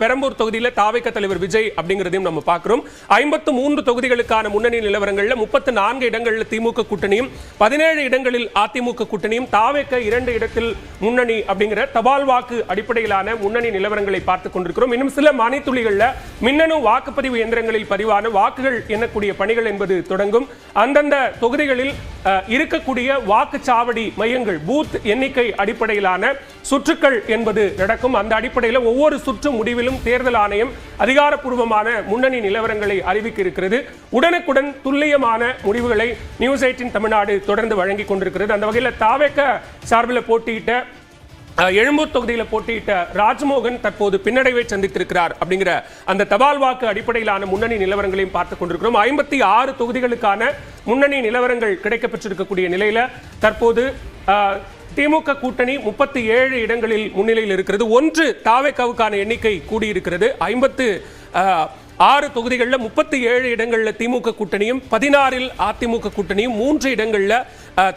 பெரம்பூர் தொகுதியில் தாவேக தலைவர் விஜய் அப்படிங்கிறதையும் நம்ம பார்க்கிறோம். 53 தொகுதிகளுக்கான முன்னணி நிலவரங்கள்ல 34 இடங்களில் திமுக கூட்டணியும் 17 இடங்களில் அதிமுக கூட்டணியும் தாவேக 2 இடத்தில் முன்னணி அப்படிங்கிற தபால் வாக்கு அடிப்படையிலான முன்னணி நிலவரங்களை பார்த்துக் கொண்டிருக்கிறோம். இன்னும் சில மணித்துளிகள்ல மின்னணு வாக்குப்பதிவு இயந்திரங்களில் பதிவான வாக்குகள் எண்ணக்கூடிய பணிகள் என்பது தொடங்கும். அந்தந்த தொகுதிகளில் இருக்கக்கூடிய வாக்குச்சாவடி மையங்கள் பூத் எண்ணிக்கை அடிப்படையிலான சுற்றுக்கள் என்பது நடக்கும். அந்த அடிப்படையில் ஒவ்வொரு சுற்று முடிவிலும் தேர்தல் ஆணையம் அதிகாரப்பூர்வமான முன்னணி நிலவரங்களை அறிவிக்க இருக்கிறது. உடனுக்குடன் துல்லியமான முடிவுகளை நியூஸ் 18 தமிழ்நாடு தொடர்ந்து வழங்கிக் கொண்டிருக்கிறது. அந்த வகையில் தாவேக சார்பில் போட்டியிட்ட எழும்பூர் தொகுதியில் போட்டியிட்ட ராஜ்மோகன் தற்போது பின்னடைவை சந்தித்திருக்கிறார் அப்படிங்கிற அந்த தபால் வாக்கு அடிப்படையிலான முன்னணி நிலவரங்களையும் பார்த்துக் கொண்டிருக்கிறோம். 56 தொகுதிகளுக்கான முன்னணி நிலவரங்கள் கிடைக்கப்பெற்றிருக்கக்கூடிய நிலையில தற்போது திமுக கூட்டணி 37 இடங்களில் முன்னிலையில் இருக்கிறது. 1 தாவேகாவுக்கான எண்ணிக்கை கூடியிருக்கிறது. 56 தொகுதிகளில் 37 இடங்களில் திமுக கூட்டணியும் 16 அதிமுக கூட்டணியும் 3 இடங்களில்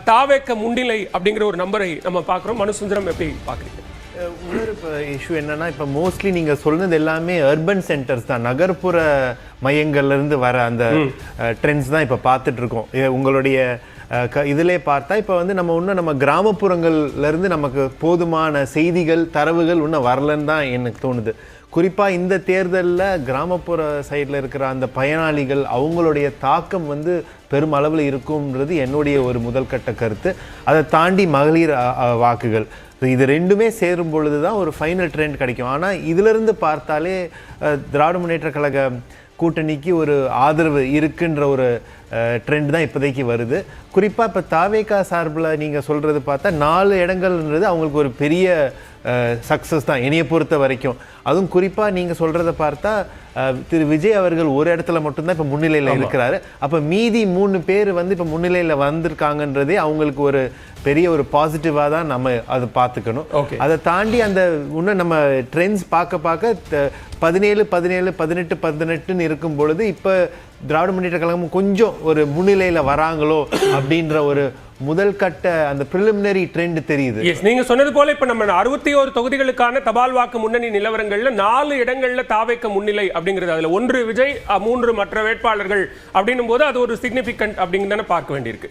தாவேக முன்னிலை அப்படிங்கிற ஒரு நம்பரை நம்ம பார்க்குறோம். மனுசுந்தரம் எப்படி பார்க்குறீங்க? இன்னொரு இஷ்யூ என்னன்னா, இப்போ மோஸ்ட்லி நீங்க சொல்றது எல்லாமே அர்பன் சென்டர்ஸ் தான், நகர்ப்புற மையங்கள்ல இருந்து வர அந்த ட்ரெண்ட்ஸ் தான் இப்போ பார்த்துட்டு இருக்கோம். உங்களுடைய இதிலே பார்த்தா இப்போ நம்ம இன்னும் நம்ம கிராமப்புறங்கள்ல இருந்து நமக்கு போதுமான செய்திகள் தரவுகள் இன்னும் வரலன்னு தான் எனக்கு தோணுது. குறிப்பாக இந்த தேர்தலில் கிராமப்புற சைடில் இருக்கிற அந்த பயனாளிகள் அவங்களுடைய தாக்கம் பெருமளவில் இருக்கும்ன்றது என்னுடைய ஒரு முதல் கட்ட கருத்து. அதை தாண்டி மகளிர் வாக்குகள், இது ரெண்டுமே சேரும் பொழுது தான் ஒரு ஃபைனல் ட்ரெண்ட் கிடைக்கும். ஆனால் இதிலிருந்து பார்த்தாலே திராவிட முன்னேற்ற கழக கூட்டணிக்கு ஒரு ஆதரவு இருக்குன்ற ஒரு ட்ரெண்ட் தான் இப்போதைக்கு வருது. குறிப்பாக இப்போ தாவேகா சார்பில் நீங்கள் சொல்கிறது பார்த்தா 4 இடங்கள்ன்றது அவங்களுக்கு ஒரு பெரிய சக்ஸஸ் தான் என்னையை பொறுத்த வரைக்கும். அதுவும் குறிப்பாக நீங்கள் சொல்கிறத பார்த்தா திரு விஜய் அவர்கள் ஒரு இடத்துல மட்டும்தான் இப்போ முன்னிலையில் இருக்கிறாரு. அப்போ மீதி 3 பேர் இப்போ முன்னிலையில் வந்திருக்காங்கன்றதே அவங்களுக்கு ஒரு பெரிய ஒரு பாசிட்டிவாக தான் நம்ம அதை பார்த்துக்கணும். அதை தாண்டி அந்த இன்னும் நம்ம ட்ரெண்ட்ஸ் பார்க்க 17, 17, 18, 18ன்னு இருக்கும் பொழுது இப்போ திராவிட முன்னேற்ற கழகம் கொஞ்சம் ஒரு முன்னிலையில் வராங்களோ அப்படின்ற ஒரு முதல் கட்ட அந்த பிரிலிமினரி ட்ரெண்ட் தெரியுது. நீங்க சொன்னது போல இப்ப நம்ம 61 தொகுதிகளுக்கான தபால் வாக்கு முன்னணி நிலவரங்கள்ல 4 இடங்கள்ல தாவேக முன்னிலை அப்படிங்கிறது, அதுல 1 விஜய் 3 மற்ற வேட்பாளர்கள் அப்படின்னும் போது அது ஒரு சிக்னிபிகன்ட் அப்படிங்கிறத பார்க்க வேண்டியிருக்கு.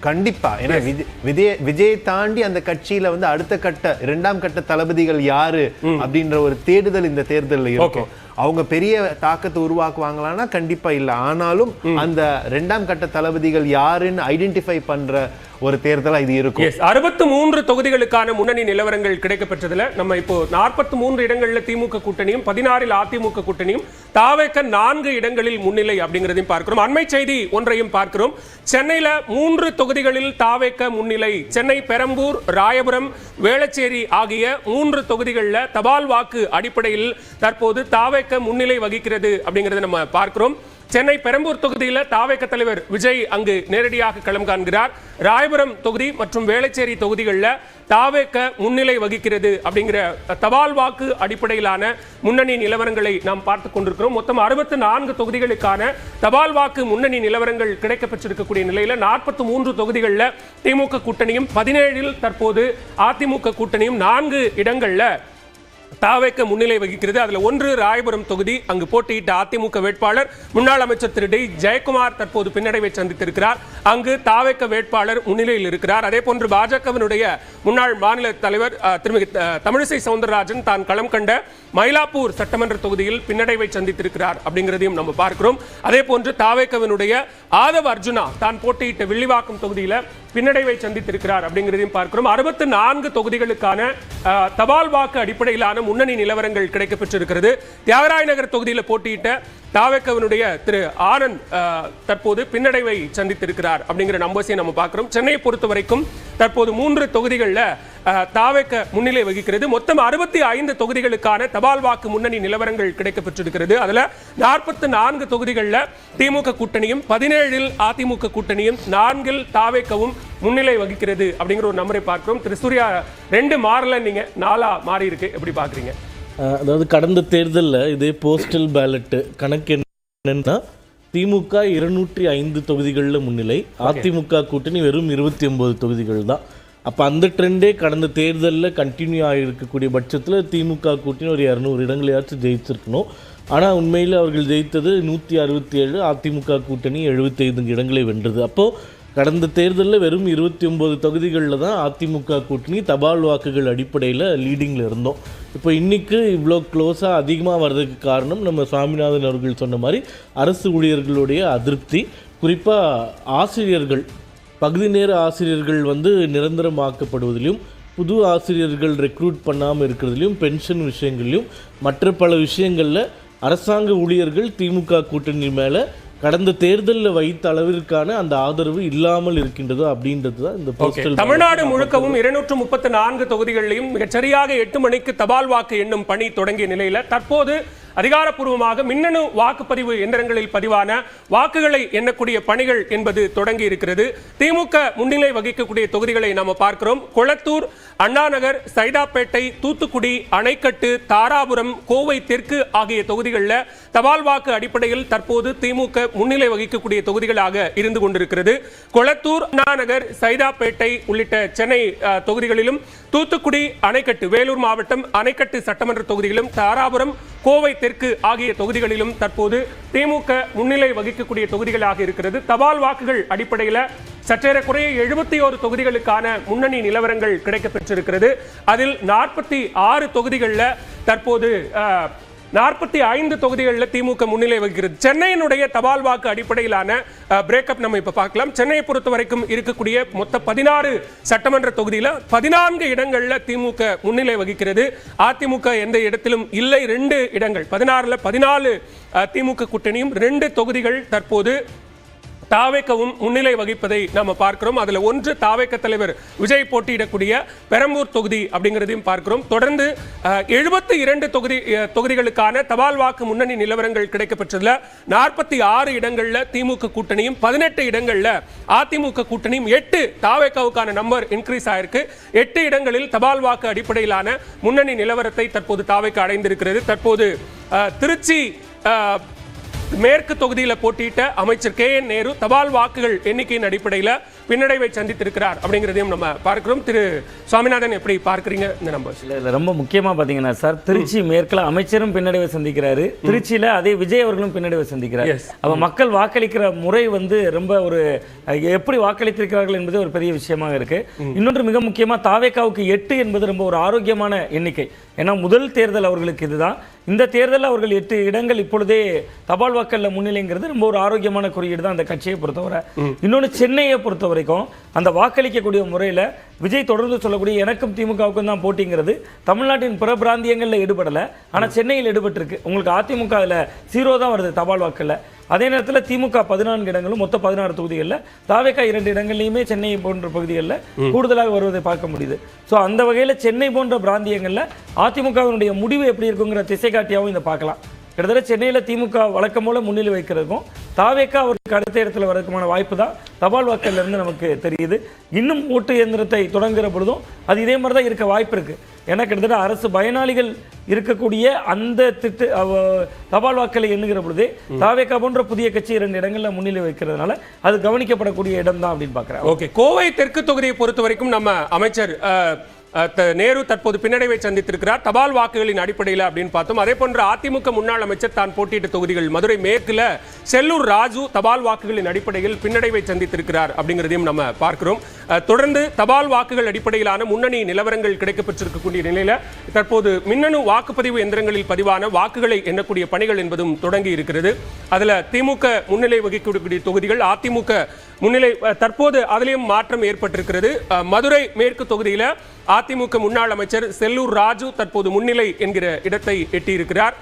கண்டிப்பா. ஏன்னா விஜய் தாண்டி அந்த கட்சியில அடுத்த கட்ட 2ஆம் கட்ட தளபதிகள் யாரு அப்படின்ற ஒரு தேடுதல் இந்த தேர்தலில் இருக்கும். அவங்க பெரிய தாக்கத்தை உருவாக்குவாங்களான்னா கண்டிப்பா இல்ல. ஆனாலும் அந்த 2ஆம் கட்ட தளபதிகள் யாருன்னு ஐடென்டிஃபை பண்ற ஒரு தேர்தலா இது இருக்கும். 63 தொகுதிகளுக்கான முன்னணி நிலவரங்கள் கிடைக்கப்பெற்றதுல நம்ம இப்போ 43 இடங்கள்ல திமுக கூட்டணியும் 16 அதிமுக கூட்டணியும் தாவேக 4 இடங்களில் முன்னிலை அப்படிங்கிறதையும் பார்க்கிறோம். அண்மை செய்தி ஒன்றையும் பார்க்கிறோம். சென்னையில 3 தொகுதிகளில் தாவேக முன்னிலை. சென்னை பெரம்பூர், ராயபுரம், வேளச்சேரி ஆகிய 3 தொகுதிகளில் தபால் வாக்கு அடிப்படையில் தற்போது தாவேக முன்னிலை வகிக்கிறது அப்படிங்கிறத நம்ம பார்க்கிறோம். சென்னை பெரம்பூர் தொகுதியில் தாவேக தலைவர் விஜய் அங்கு நேரடியாக களம் காண்கிறார். ராயபுரம் தொகுதி மற்றும் வேளச்சேரி தொகுதிகளில் தாவேக முன்னிலை வகிக்கிறது அப்படிங்கிற தபால் வாக்கு அடிப்படையிலான முன்னணி நிலவரங்களை நாம் பார்த்துக் கொண்டிருக்கிறோம். மொத்தம் 64 தொகுதிகளுக்கான தபால் வாக்கு முன்னணி நிலவரங்கள் கிடைக்கப்பெற்றிருக்கக்கூடிய நிலையில் 43 தொகுதிகளில் திமுக கூட்டணியும் 17 தற்போது அதிமுக கூட்டணியும் 4 இடங்கள்ல தாவேக முன்னிலை வகிக்கிறது. அதுல 1 ராயபுரம் தொகுதி, அங்கு போட்டியிட்ட அதிமுக வேட்பாளர் முன்னாள் அமைச்சர் திரு டி ஜெயக்குமார் தற்போது பின்னடைவை சந்தித்திருக்கிறார். அங்கு தாவேக வேட்பாளர் முன்னிலையில் இருக்கிறார். அதே போன்று பாஜகவினுடைய முன்னாள் மாநில தலைவர் திருமதி தமிழிசை சவுந்தரராஜன் தான் களம் கண்ட மயிலாப்பூர் சட்டமன்ற தொகுதியில் பின்னடைவை சந்தித்திருக்கிறார் அப்படிங்கிறதையும் நம்ம பார்க்கிறோம். அதே போன்று தாவேகவினுடைய ஆதவ் அர்ஜுனா தான் போட்டியிட்ட வில்லிவாக்கம் தொகுதியில் பின்னடைவை சந்தித்திருக்கிறார் அப்படிங்கிறதையும் பார்க்கிறோம். 64 தொகுதிகளுக்கான தபால் வாக்கு அடிப்படையிலான முன்னணி நிலவரங்கள் கிடைக்கப்பெற்றிருக்கிறது. தியாகராய நகர் தொகுதியில் போட்டியிட்ட தாவேகவினுடைய திரு ஆனந்த் தற்போது பின்னடைவை சந்தித்திருக்கிறார் அப்படிங்கிற நம்பர்ஸை நம்ம பார்க்கிறோம். சென்னையை பொறுத்த வரைக்கும் தற்போது 3 தொகுதிகளில் தாவேக முன்னிலை வகிக்கிறது. மொத்தம் 65 தொகுதிகளுக்கான தபால் வாக்கு முன்னணி நிலவரங்கள் கிடைக்கப்பெற்றிருக்கிறது. அதுல 44 தொகுதிகளில் திமுக கூட்டணியும் 17 அதிமுக கூட்டணியும் 4 தாவேகவும் முன்னிலை வகிக்கிறது அப்படிங்கிற ஒரு நம்பரை பார்க்கிறோம். திரு சூர்யா, 2 மாறல, நீங்க 4 மாறி இருக்கு, எப்படி பாக்குறீங்க? அதாவது கடந்த தேர்தலில் இதே போஸ்டல் பேலட் கணக்கு என்னன்னா திமுக 205 தொகுதிகளில் முன்னிலை, அதிமுக கூட்டணி வெறும் 29 தொகுதிகள் தான். அப்போ அந்த ட்ரெண்டே கடந்த தேர்தலில் கண்டினியூ ஆகியிருக்கக்கூடிய பட்சத்தில் திமுக கூட்டணி ஒரு 200 இடங்களையாச்சும் ஜெயிச்சிருக்கணும். ஆனால் உண்மையில் அவர்கள் ஜெயித்தது 167, அதிமுக கூட்டணி 75 இடங்களை வென்றது. அப்போது கடந்த தேர்தலில் வெறும் 29 தொகுதிகளில் தான் அதிமுக கூட்டணி தபால் வாக்குகள் அடிப்படையில் லீடிங்கில் இருந்தோம். இப்போ இன்றைக்கி இவ்வளோ க்ளோஸாக அதிகமாக வர்றதுக்கு காரணம் நம்ம சுவாமிநாதன் அவர்கள் சொன்ன மாதிரி அரசு ஊழியர்களுடைய அதிருப்தி, குறிப்பாக ஆசிரியர்கள், பகுதி நேர ஆசிரியர்கள் நிரந்தரமாக்கப்படுவதிலும், புது ஆசிரியர்கள் ரெக்ரூட் பண்ணாமல் இருக்கிறதுலையும், பென்ஷன் விஷயங்கள்லையும், மற்ற பல விஷயங்களில் அரசாங்க ஊழியர்கள் திமுக கூட்டணி மேலே கடந்த தேர்தலில் வைத்த அளவிற்கான அந்த ஆதரவு இல்லாமல் இருக்கின்றது அப்படின்றது தான் இந்த போஸ்டல். தமிழ்நாடு முழுக்கவும் 234 தொகுதிகளிலும் மிகச்சரியாக 8 மணிக்கு தபால் வாக்கு எண்ணும் பணி தொடங்கிய நிலையில் தற்போது அதிகாரப்பூர்வமாக மின்னணு வாக்குப்பதிவு எந்திரங்களில் பதிவான வாக்குகளை எண்ணக்கூடிய பணிகள் என்பது தொடங்கி இருக்கிறது. திமுக முன்னிலை வகிக்கக்கூடிய தொகுதிகளை நாம பார்க்கிறோம். கொளத்தூர், அண்ணாநகர், சைதாப்பேட்டை, தூத்துக்குடி, அணைக்கட்டு, தாராபுரம், கோவை தெற்கு ஆகிய தொகுதிகளில் தபால் வாக்கு அடிப்படையில் தற்போது திமுக முன்னிலை வகிக்கக்கூடிய தொகுதிகளாக இருந்து கொண்டிருக்கிறது. கொளத்தூர், அண்ணாநகர், சைதாப்பேட்டை உள்ளிட்ட சென்னை தொகுதிகளிலும், தூத்துக்குடி, அணைக்கட்டு, வேலூர் மாவட்டம் அணைக்கட்டு சட்டமன்ற தொகுதிகளிலும், தாராபுரம், கோவை தெற்கு ஆகிய தொகுதிகளிலும் தற்போது திமுக முன்னிலை வகிக்கக்கூடிய தொகுதிகளாக இருக்கிறது. தபால் வாக்குகள் அடிப்படையில் சற்றேறக்குறைய 71 தொகுதிகளுக்கான முன்னணி நிலவரங்கள் கிடைக்கப் பெற்றிருக்கிறது. அதில் 46 தொகுதிகளில் தற்போது 45 தொகுதிகளில் திமுக முன்னிலை வகிக்கிறது. சென்னையினுடைய தபால் வாக்கு அடிப்படையிலான பிரேக்கப் நம்ம இப்ப பார்க்கலாம். சென்னையை பொறுத்த வரைக்கும் இருக்கக்கூடிய மொத்த 16 சட்டமன்ற தொகுதியில் 14 இடங்கள்ல திமுக முன்னிலை வகிக்கிறது. அதிமுக எந்த இடத்திலும் இல்லை. 2 இடங்கள், 16ல் 14 திமுக கூட்டணியும், 2 தொகுதிகள் தற்போது தாவேக்கவும் முன்னிலை வகிப்பதை நாம பார்க்கிறோம். அதுல ஒன்று தாவேக்க தலைவர் விஜய் போட்டியிடக்கூடிய பெரம்பூர் தொகுதி அப்படிங்கிறதையும் பார்க்கிறோம். தொடர்ந்து 72 தொகுதிகளுக்கான தபால் வாக்கு முன்னணி நிலவரங்கள் கிடைக்கப்பெற்றதுல 46 இடங்கள்ல திமுக கூட்டணியும், 18 இடங்கள்ல அதிமுக கூட்டணியும், 8 தாவேக்காவுக்கான நம்பர் இன்க்ரீஸ் ஆயிருக்கு. 8 இடங்களில் தபால் வாக்கு அடிப்படையிலான முன்னணி நிலவரத்தை தற்போது தாவேக்கா அடைந்திருக்கிறது. தற்போது திருச்சி மேற்கு தொகுதியில் போட்டியிட்ட அமைச்சர் KN நேரு தபால் வாக்குகள் எண்ணிக்கையின் அடிப்படையில் பின்னடைவை சந்தித்திருக்கிறார் அப்படிங்கிறதையும் நம்ம பார்க்கிறோம். திரு சுவாமிநாதன், எப்படி பார்க்குறீங்க இந்த நம்பர்ஸ்? இல்லை, ரொம்ப முக்கியமாக பார்த்தீங்கன்னா சார், திருச்சி மேற்கில் அமைச்சரும் பின்னடைவை சந்திக்கிறாரு, திருச்சியில் அதே விஜய் அவர்களும் பின்னடைவை சந்திக்கிறார். அப்போ மக்கள் வாக்களிக்கிற முறை ரொம்ப ஒரு எப்படி வாக்களித்திருக்கிறார்கள் என்பது ஒரு பெரிய விஷயமாக இருக்கு. இன்னொன்று மிக முக்கியமாக தாவேக்காவுக்கு 8 என்பது ரொம்ப ஒரு ஆரோக்கியமான எண்ணிக்கை. ஏன்னா முதல் தேர்தல் அவர்களுக்கு இதுதான். இந்த தேர்தலில் அவர்கள் 8 இடங்கள் இப்பொழுதே தபால் வாக்கல்ல முன்னிலைங்கிறது ரொம்ப ஒரு ஆரோக்கியமான குறியீடு தான் அந்த கட்சியை பொறுத்தவரை. இன்னொன்று சென்னையை பொறுத்த வரைக்கும் அந்த வாக்களிக்கக்கூடிய முறையில் விஜய் தொடர்ந்து சொல்லக்கூடிய எனக்கும் திமுகவுக்கும் தான் போட்டிங்கிறது தமிழ்நாட்டின் பிற பிராந்தியங்களில் ஈடுபடலை, ஆனால் சென்னையில் ஈடுபட்டிருக்கு. உங்களுக்கு அதிமுக அதில் 0 தான் வருது தபால் வாக்கில். அதே நேரத்தில் திமுக 14 இடங்களும், மொத்தம் 16 தொகுதிகளில், தாவேக்கா 2 இடங்கள்லையுமே சென்னை போன்ற பகுதிகளில் கூடுதலாக வருவதை பார்க்க முடியுது. ஸோ அந்த வகையில் சென்னை போன்ற பிராந்தியங்களில் அதிமுகவினுடைய முடிவு எப்படி இருக்குங்கிற திசை காட்டியாகவும் இதை பார்க்கலாம். கிட்டத்தட்ட சென்னையில் திமுக வழக்கம் போல முன்னிலை வைக்கிறதுக்கும் தாவேக்கா அவருக்கு அடுத்த இடத்துல வரதுக்குமான வாய்ப்பு தான் தபால் வாக்கில் இருந்து நமக்கு தெரியுது. இன்னும் ஓட்டு இயந்திரத்தை தொடங்குகிற பொழுதும் அது இதே மாதிரி தான் இருக்க வாய்ப்பு இருக்குது. ஏன்னா கிட்டத்தட்ட அரசு பயனாளிகள் இருக்கக்கூடிய அந்த தபால் வாக்களை எண்ணுகிற பொழுதே தாவேக்கா போன்ற புதிய கட்சி 2 இடங்களில் முன்னிலை வைக்கிறதுனால அது கவனிக்கப்படக்கூடிய இடம் தான் அப்படின்னு பார்க்குறேன். ஓகே, கோவை தெற்கு தொகுதியை பொறுத்த வரைக்கும் நம்ம அமைச்சர் நேரு தற்போது பின்னடைவை சந்தித்திருக்கிறார் தபால் வாக்குகளின் அடிப்படையில் அப்படின்னு பார்த்தோம். அதே போன்ற அதிமுக முன்னாள் அமைச்சர் தான் போட்டியிட்ட தொகுதிகள் மதுரை மேற்குல செல்லூர் ராஜு தபால் வாக்குகளின் அடிப்படையில் பின்னடைவை சந்தித்திருக்கிறார் அப்படிங்கிறதையும் நம்ம பார்க்கிறோம். தொடர்ந்து தபால் வாக்குகள் அடிப்படையிலான முன்னணி நிலவரங்கள் கிடைக்கப்பெற்றிருக்கக்கூடிய நிலையில தற்போது மின்னணு வாக்குப்பதிவு எந்திரங்களில் பதிவான வாக்குகளை எண்ணக்கூடிய பணிகள் என்பதும் தொடங்கி இருக்கிறது. அதுல திமுக முன்னிலை வகிக்கக்கூடிய தொகுதிகள், அதிமுக முன்னிலை தற்போது அதிலையும் மாற்றம் ஏற்பட்டிருக்கிறது. மதுரை மேற்கு தொகுதியில அதிமுக முன்னாள் அமைச்சர் செல்லூர் ராஜு தற்போது முன்னிலை என்கிற இடத்தை எட்டியிருக்கிறார்.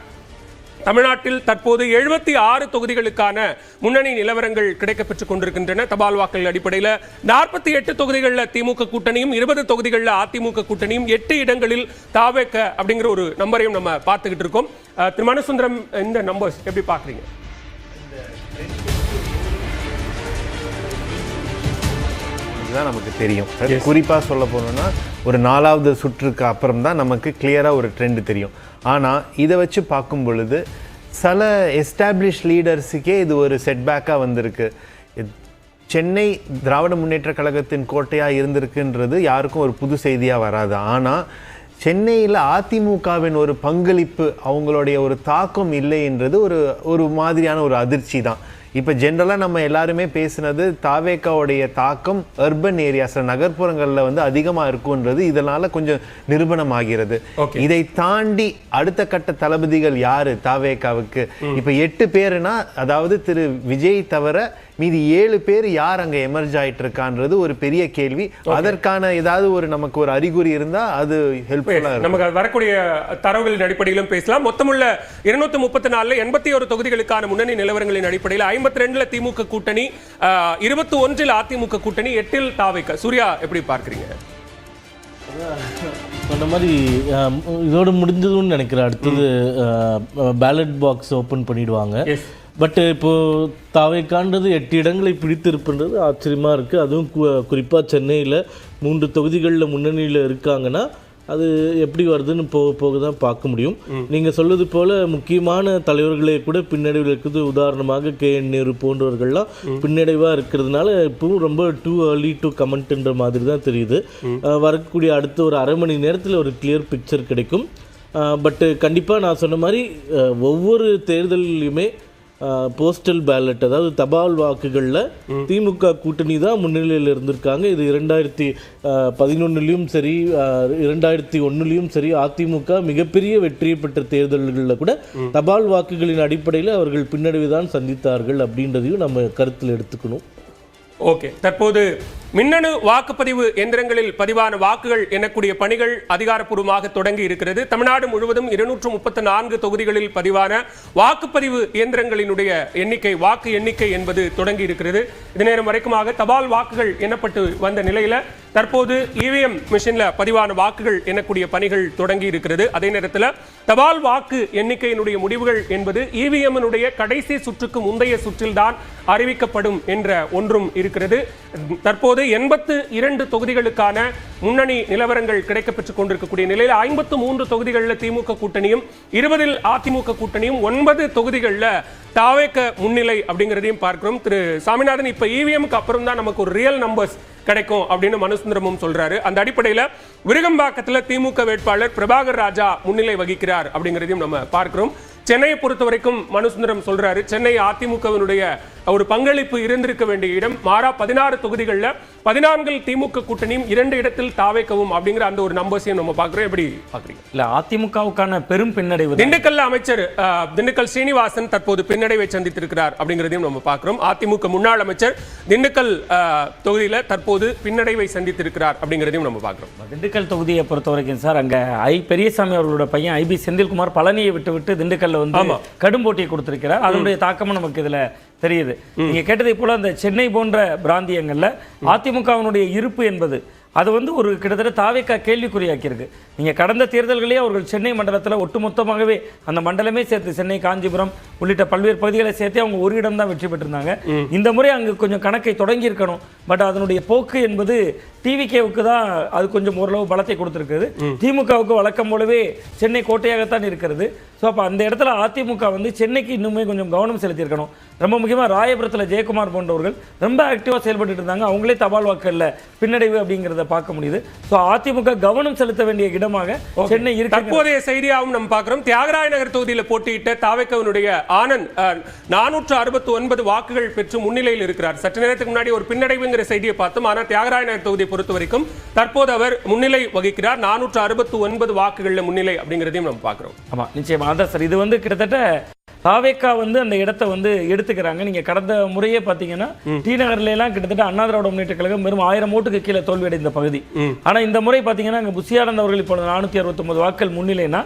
தமிழ்நாட்டில் தற்போது 76 தொகுதிகளுக்கான முன்னணி நிலவரங்கள் கிடைக்கப்பெற்றுக் கொண்டிருக்கின்றன. தபால் வாக்குகள் அடிப்படையில் 48 தொகுதிகளில் திமுக கூட்டணியும், 20 தொகுதிகளில் அதிமுக கூட்டணியும், 8 இடங்களில் தாவேக்க அப்படிங்கிற ஒரு நம்பரையும் நம்ம பார்த்துக்கிட்டு இருக்கோம். திரு மனுசுந்தரம், இந்த நம்பர்ஸ் எப்படி பார்க்குறீங்க? தான் நமக்கு தெரியும். குறிப்பாக சொல்ல போனோம்னா ஒரு 4வது சுற்றுக்கு அப்புறம் தான் நமக்கு கிளியராக ஒரு ட்ரெண்ட் தெரியும். ஆனால் இதை வச்சு பார்க்கும் பொழுது சில எஸ்டாப்ளிஷ் லீடர்ஸுக்கே இது ஒரு செட்பேக்காக வந்திருக்கு. சென்னை திராவிட முன்னேற்ற கழகத்தின் கோட்டையாக இருந்திருக்குன்றது யாருக்கும் ஒரு புது செய்தியாக வராது. ஆனால் சென்னையில் அதிமுகவின் ஒரு பங்களிப்பு, அவங்களுடைய ஒரு தாக்கம் இல்லை என்றது ஒரு மாதிரியான ஒரு அதிர்ச்சி தான். இப்போ ஜென்ரலாக நம்ம எல்லாருமே பேசுனது தாவேக்காவுடைய தாக்கம் அர்பன் ஏரியாஸ் நகர்ப்புறங்களில் அதிகமாக இருக்குன்றது இதனால் கொஞ்சம் நிரூபணம் ஆகிறது. இதை தாண்டி அடுத்த கட்ட தளபதிகள் யாரு தாவேக்காவுக்கு? இப்போ 8 பேருனா, அதாவது திரு விஜய் தவிர மீதி 7 பேர் யார் அங்கே எமர்ஜ் ஆயிட்டு இருக்கான்றது ஒரு பெரிய கேள்வி. அதற்கான ஏதாவது நமக்கு ஒரு அறிகுறி இருந்தா அது ஹெல்ப்ஃபுல்லா இருக்கும். நமக்கு வரக்கூடிய தரவுகளின் அடிப்படையிலும் பேசலாம். மொத்தமுள்ள 234 81 தொகுதிகளுக்கான முன்னணி நிலவரங்களின் அடிப்படையில் 52 திமுக கூட்டணி, 21 அதிமுக கூட்டணி, 8 தாவேக்கா. சூர்யா எப்படி பார்க்கறீங்க? அந்த மாதிரி இதோடு முடிஞ்சதுன்னு நினைக்கிறேன். அடுத்தது பேலட் பாக்ஸ் ஓப்பன் பண்ணிடுவாங்க. பட் இப்போது தாவேக்கான்றது 8 இடங்களை பிடித்திருப்புன்றது ஆச்சரியமாக இருக்குது. அதுவும் குறிப்பாக சென்னையில் 3 தொகுதிகளில் முன்னணியில் இருக்காங்கன்னா அது எப்படி வருதுன்னு போக தான் பார்க்க முடியும். நீங்கள் சொல்வது போல் முக்கியமான தலைவர்களே கூட பின்னடைவில் இருக்குது. உதாரணமாக KN நேரு போன்றவர்கள்லாம் பின்னடைவாக இருக்கிறதுனால இப்பவும் ரொம்ப டூ ஏர்லி டு கமெண்ட்ன்ற மாதிரி தான் தெரியுது. வரக்கூடிய அடுத்த ஒரு அரை மணி நேரத்தில் ஒரு கிளியர் பிக்சர் கிடைக்கும். பட்டு கண்டிப்பாக நான் சொன்ன மாதிரி ஒவ்வொரு தேர்தலையுமே போஸ்டல் பேலட், அதாவது தபால் வாக்குகளில் திமுக கூட்டணி தான் முன்னிலையில் இருந்திருக்காங்க. இது 2011 சரி 2001 சரி அதிமுக மிகப்பெரிய வெற்றி பெற்ற தேர்தல்களில் கூட தபால் வாக்குகளின் அடிப்படையில் அவர்கள் பின்னடைவு தான் சந்தித்தார்கள் அப்படின்றதையும் நம்ம கருத்தில் எடுத்துக்கணும். ஓகே, தற்போது மின்னணு வாக்குப்பதிவு எந்திரங்களில் பதிவான வாக்குகள் எண்ணக்கூடிய பணிகள் அதிகாரப்பூர்வமாக தொடங்கி இருக்கிறது. தமிழ்நாடு முழுவதும் 234 தொகுதிகளில் பதிவான வாக்குப்பதிவு இயந்திரங்களினுடைய எண்ணிக்கை, வாக்கு எண்ணிக்கை என்பது தொடங்கி இருக்கிறது. இது நேரம் வரைக்குமாக தபால் வாக்குகள் எண்ணப்பட்டு வந்த நிலையில தற்போது EVM மிஷின்ல பதிவான வாக்குகள் எண்ணக்கூடிய பணிகள் தொடங்கி இருக்கிறது. அதே நேரத்தில் தபால் வாக்கு எண்ணிக்கையினுடைய முடிவுகள் என்பது EVM கடைசி சுற்றுக்கு முந்தைய சுற்றில்தான் அறிவிக்கப்படும் என்ற ஒன்றும் இருக்கிறது. தற்போது 82 தொகுதிகளுக்கான முன்னணி நிலவரங்கள் கிடைக்கப்பெற்றுக் கொண்டிருக்கக்கூடிய நிலையில் 53 தொகுதிகளில் திமுக கூட்டணியும் 20 அதிமுக கூட்டணியும் 9 தொகுதிகளில் தாவேக்க முன்னிலை அப்படிங்கிறதையும் பார்க்கிறோம். திரு சாமிநாதன், இப்ப EVMக்கு அப்புறம் தான் நமக்கு ஒரு ரியல் நம்பர்ஸ் கிடைக்கும் அப்படின்னு மனுசுந்தரமும் சொல்றாரு. அந்த அடிப்படையில் விருகம்பாக்கத்தில் திமுக வேட்பாளர் பிரபாகர் ராஜா முன்னிலை வகிக்கிறார் அப்படிங்கிறதையும் நம்ம பார்க்கிறோம். சென்னையை பொறுத்த வரைக்கும் மனுசுந்தரம் சொல்றாரு, சென்னை அதிமுகவினுடைய ஒரு பங்களிப்பு இருந்திருக்க வேண்டிய இடம். மாறா 16 தொகுதிகளில் 14 திமுக கூட்டணியும் 2 இடத்தில் தாவேக்கவும் அப்படிங்கிற அந்த ஒரு நம்பர்ஸையும் நம்ம பார்க்கிறோம். எப்படி பார்க்குறீங்க? இல்ல, அதிமுகவுக்கான பெரும் பின்னடைவு. திண்டுக்கல்ல அமைச்சர் திண்டுக்கல் ஸ்ரீனிவாசன் தற்போது பின்னடைவை சந்தித்திருக்கிறார் அப்படிங்கிறதையும் நம்ம பார்க்கிறோம். அதிமுக முன்னாள் அமைச்சர் திண்டுக்கல் தொகுதியில் தற்போது பின்னடைவை சந்தித்திருக்கிறார் அப்படிங்கிறதையும் நம்ம பார்க்கிறோம். திண்டுக்கல் தொகுதியை பொறுத்த வரைக்கும் சார், அங்க பெரியசாமி அவர்களோட பையன் IB செந்தில்குமார் பழனியை விட்டு திண்டுக்கல்ல கடும் போட்டியை கொடுத்திருக்கிறார். அதனுடைய தாக்கமும் நமக்கு இதுல தெரியுது. நீங்க கேட்டதை போல அந்த சென்னை போன்ற பிராந்தியங்கள்ல அதிமுகவினுடைய இருப்பு என்பது அது ஒரு கிட்டத்தட்ட தாவேக்கா கேள்விக்குறியாக்கியிருக்கு. நீங்கள் கடந்த தேர்தல்களே அவர்கள் சென்னை மண்டலத்தில் ஒட்டுமொத்தமாகவே அந்த மண்டலமே சேர்த்து சென்னை, காஞ்சிபுரம் உள்ளிட்ட பல்வேறு பகுதிகளை சேர்த்து அவங்க ஒரு இடம் தான் வெற்றி பெற்றிருந்தாங்க. இந்த முறை அங்கு கொஞ்சம் கணக்கை தொடங்கி இருக்கணும். பட் அதனுடைய போக்கு என்பது TVKவுக்கு தான் அது கொஞ்சம் ஓரளவு பலத்தை கொடுத்துருக்குது. திமுகவுக்கு வழக்கம் போலவே சென்னை கோட்டையாகத்தான் இருக்கிறது. ஸோ அப்போ அந்த இடத்துல அதிமுக சென்னைக்கு இன்னுமே கொஞ்சம் கவனம் செலுத்தியிருக்கணும். ரொம்ப முக்கியமாக ராயபுரத்தில் ஜெயக்குமார் போன்றவர்கள் ரொம்ப ஆக்டிவாக செயல்பட்டு இருந்தாங்க. அவங்களே தபால் வாக்குகளில் பின்னடைவு அப்படிங்கிறத பார்க்க முடியுது. ஸோ அதிமுக கவனம் செலுத்த வேண்டிய இடமாக சென்னை இருக்கு. தற்போதைய செய்தியாகவும் நம்ம பார்க்கிறோம். தியாகராய நகர் தொகுதியில் போட்டியிட்ட தாவேக்கவினுடைய ஆனந்த் 469 வாக்குகள் பெற்று முன்னிலையில் இருக்கிறார். சற்று நேரத்துக்கு முன்னாடி ஒரு பின்னடைவுங்கிற செய்தியை பார்த்தோம். ஆனால் தியாகராய நகர் தொகுதியை பொறுத்த வரைக்கும் தற்போது அவர் முன்னிலை வகிக்கிறார். 469 வாக்குகளில் முன்னிலை அப்படிங்கிறதையும் நம்ம பார்க்கிறோம். ஆமா, நிச்சயமா அதான் சார். இது கிட்டத்தட்ட தாவேக்கா அந்த இடத்தை எடுத்துக்கிறாங்க. நீங்க கடந்த முறையே பாத்தீங்கன்னா டி நகர்ல எல்லாம் கிட்டத்தட்ட அண்ணா திராவிட முன்னேற்ற கழகம் வெறும் 1000 ஓட்டுக்கு கீழே தோல்வியடைந்த பகுதி. ஆனா இந்த முறை பாத்தீங்கன்னா அங்க புசியானந்த் அவர்கள் இப்போ 469 வாக்குகள் முன்னிலைனா,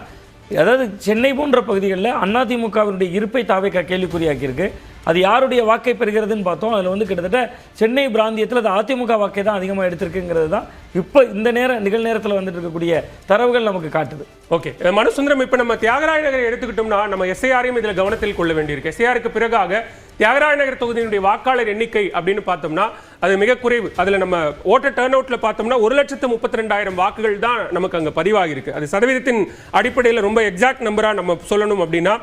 அதாவது சென்னை போன்ற பகுதிகளில் அதிமுகவினுடைய இருப்பை தாவேக்கா கேள்விக்குறியாக்கியிருக்கு. அது யாருடைய வாக்கை பெறுகிறதுன்னு பார்த்தோம். அதில் கிட்டத்தட்ட சென்னை பிராந்தியத்தில் அது அதிமுக வாக்கை தான் அதிகமாக எடுத்திருக்குங்கிறது தான் இப்போ இந்த நிகழ்நேரத்தில் வந்துட்டு இருக்கக்கூடிய தரவுகள் நமக்கு காட்டுது. ஓகே மனுசுந்தரம், இப்போ நம்ம தியாகராய நகரை எடுத்துக்கிட்டோம்னா நம்ம எஸ்ஐஆரையும் இதில் கவனத்தில் கொள்ள வேண்டியிருக்கு. எஸ்ஐஆருக்கு பிறகாக தியாகராய நகர் தொகுதியினுடைய வாக்காளர் எண்ணிக்கை அப்படின்னு பார்த்தோம்னா அது மிக குறைவு. அதில் நம்ம ஓட்டர் டர்ன் அவுட்ல பார்த்தோம்னா 1,32,000 வாக்குகள் தான் நமக்கு அங்கே பதிவாகிருக்கு. அது சதவீதத்தின் அடிப்படையில் ரொம்ப எக்ஸாக்ட் நம்பராக நம்ம சொல்லணும் அப்படின்னா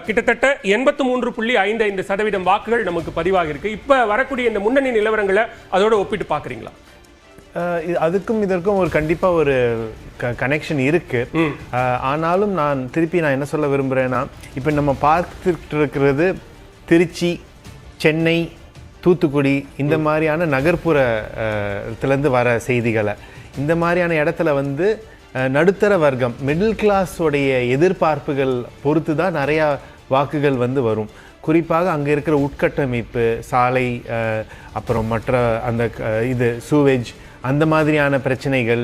கிட்டத்தட்ட 83.55% வாக்குகள் நமக்கு பதிவாகிருக்கு. இப்போ வரக்கூடிய இந்த முன்னணி நிலவரங்களை அதோட ஒப்பிட்டு பார்க்குறீங்களா? அதுக்கும் இதற்கும் ஒரு கண்டிப்பா ஒரு கனெக்ஷன் இருக்கு. ஆனாலும் நான் என்ன சொல்ல விரும்புறேன்னா, இப்போ நம்ம பார்த்துட்டு இருக்கிறது திருச்சி, சென்னை, தூத்துக்குடி இந்த மாதிரியான நகர்ப்புறத்திலேருந்து வர செய்திகளை. இந்த மாதிரியான இடத்துல வந்து நடுத்தர வர்க்கம், மிடில் கிளாஸோடைய எதிர்பார்ப்புகள் பொறுத்து தான் நிறையா வாக்குகள் வந்து வரும். குறிப்பாக அங்கே இருக்கிற உட்கட்டமைப்பு, சாலை, அப்புறம் மற்ற அந்த இது சூவேஜ், அந்த மாதிரியான பிரச்சனைகள்,